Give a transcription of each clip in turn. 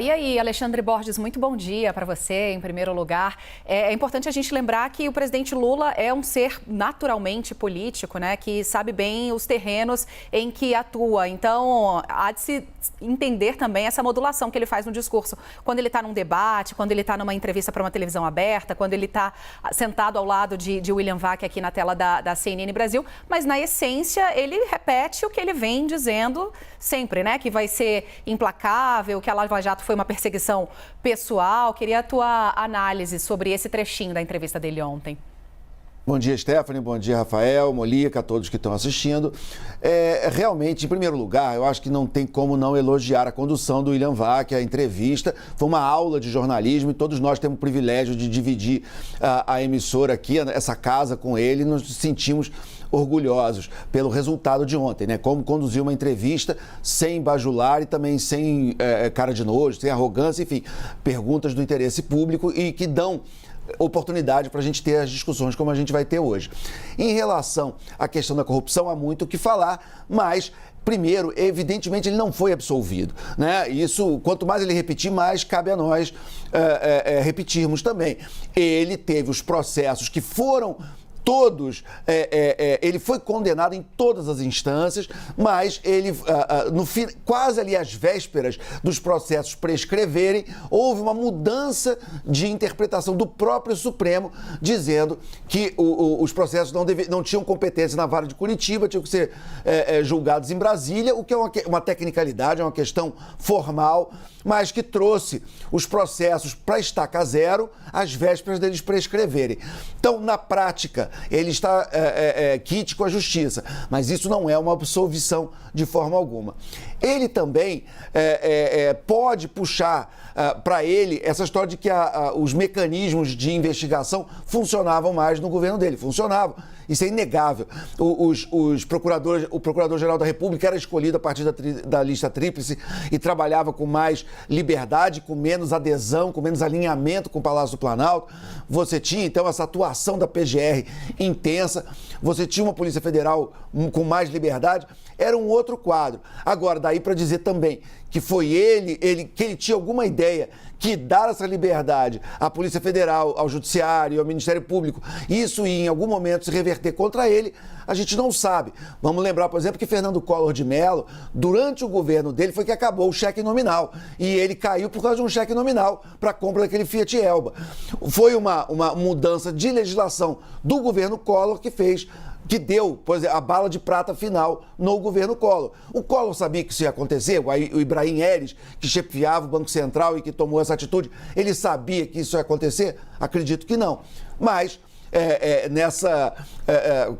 E aí, Alexandre Borges, muito bom dia para você, em primeiro lugar. É importante a gente lembrar que o presidente Lula é um ser naturalmente político, né, que sabe bem os terrenos em que atua. Então, há de se entender também essa modulação que ele faz no discurso. Quando ele está num debate, quando ele está numa entrevista para uma televisão aberta, quando ele está sentado ao lado de William Vac aqui na tela da CNN Brasil. Mas, na essência, ele repete o que ele vem dizendo sempre, né, que vai ser implacável, que a Lava Jato foi uma perseguição pessoal. Queria a tua análise sobre esse trechinho da entrevista dele ontem. Bom dia, Stephanie. Bom dia, Rafael, Molica, a todos que estão assistindo. Realmente, em primeiro lugar, eu acho que não tem como não elogiar a condução do William Vac, a entrevista. Foi uma aula de jornalismo e todos nós temos o privilégio de dividir a emissora aqui, essa casa com ele, e nos sentimos orgulhosos pelo resultado de ontem, né? Como conduzir uma entrevista sem bajular e também sem cara de nojo, sem arrogância, enfim, perguntas do interesse público e que dão oportunidade para a gente ter as discussões como a gente vai ter hoje. Em relação à questão da corrupção, há muito o que falar, mas primeiro, evidentemente, ele não foi absolvido, né? Isso, quanto mais ele repetir, mais cabe a nós repetirmos também. Ele teve os processos que foram todos, ele foi condenado em todas as instâncias, mas ele, no fim, quase ali às vésperas dos processos prescreverem, houve uma mudança de interpretação do próprio Supremo, dizendo que os processos não tinham competência na vara de Curitiba, tinham que ser julgados em Brasília, o que é uma tecnicalidade, é uma questão formal, mas que trouxe os processos para estaca zero às vésperas deles prescreverem. Então, na prática, ele está quite com a justiça, mas isso não é uma absolvição de forma alguma. Ele também pode puxar para ele essa história de que os mecanismos de investigação funcionavam mais no governo dele. Funcionavam. Isso é inegável. O Procurador-Geral da República era escolhido a partir da lista tríplice e trabalhava com mais liberdade, com menos adesão, com menos alinhamento com o Palácio do Planalto. Você tinha, então, essa atuação da PGR intensa. Você tinha uma Polícia Federal com mais liberdade. Era um outro quadro. Agora, daí para dizer também que foi que ele tinha alguma ideia que dar essa liberdade à Polícia Federal, ao Judiciário, ao Ministério Público, isso ia em algum momento se reverter contra ele, a gente não sabe. Vamos lembrar, por exemplo, que Fernando Collor de Mello, durante o governo dele, foi que acabou o cheque nominal. E ele caiu por causa de um cheque nominal para a compra daquele Fiat Elba. Foi uma mudança de legislação do governo Collor que deu, por exemplo, a bala de prata final no governo Collor. O Collor sabia que isso ia acontecer, o Ibrahim Eres, que chefiava o Banco Central e que tomou essa atitude, ele sabia que isso ia acontecer? Acredito que não. Mas nessa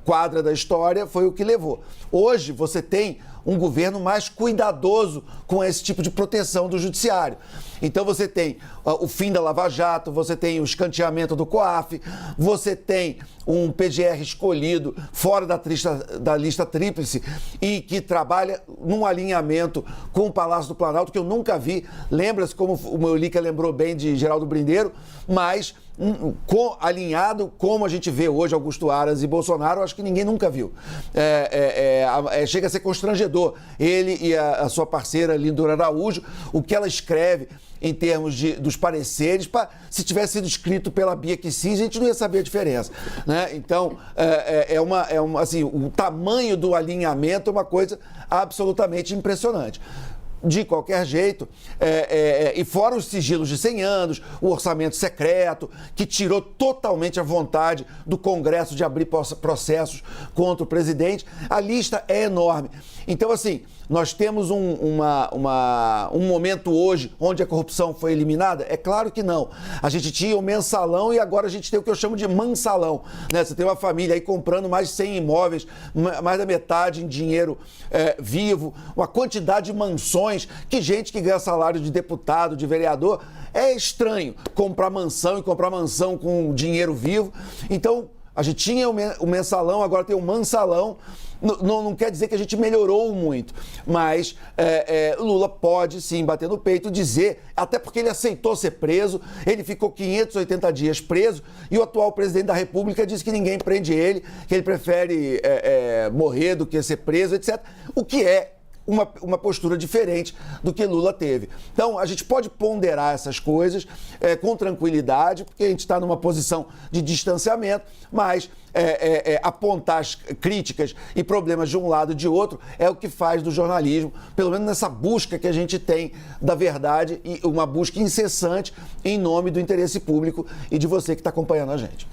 quadra da história foi o que levou. Hoje você tem um governo mais cuidadoso com esse tipo de proteção do judiciário. Então você tem o fim da Lava Jato, você tem o escanteamento do COAF, você tem um PGR escolhido fora da lista tríplice e que trabalha num alinhamento com o Palácio do Planalto, que eu nunca vi. Lembra-se, como o Molica lembrou bem, de Geraldo Brindeiro, mas alinhado como a gente vê hoje Augusto Aras e Bolsonaro, acho que ninguém nunca viu. Chega a ser constrangedor. Ele e a sua parceira Lindora Araújo, o que ela escreve em termos dos pareceres, se tivesse sido escrito pela Bia Kicis, a gente não ia saber a diferença, né? Então, assim, o tamanho do alinhamento é uma coisa absolutamente impressionante. De qualquer jeito, e fora os sigilos de 100 anos, o orçamento secreto, que tirou totalmente a vontade do Congresso de abrir processos contra o presidente, a lista é enorme. Então, assim, nós temos um momento hoje onde a corrupção foi eliminada? É claro que não. A gente tinha o mensalão e agora a gente tem o que eu chamo de mansalão, né? Você tem uma família aí comprando mais de 100 imóveis, mais da metade em dinheiro vivo, uma quantidade de mansões, que gente que ganha salário de deputado, de vereador, é estranho comprar mansão e comprar mansão com dinheiro vivo. Então, a gente tinha o mensalão, agora tem o mansalão. Não quer dizer que a gente melhorou muito, mas Lula pode sim bater no peito e dizer, até porque ele aceitou ser preso, ele ficou 580 dias preso e o atual presidente da República disse que ninguém prende ele, que ele prefere morrer do que ser preso, etc. O que é uma postura diferente do que Lula teve. Então, a gente pode ponderar essas coisas com tranquilidade, porque a gente está numa posição de distanciamento, mas apontar as críticas e problemas de um lado e de outro é o que faz do jornalismo, pelo menos nessa busca que a gente tem da verdade e uma busca incessante em nome do interesse público e de você que está acompanhando a gente.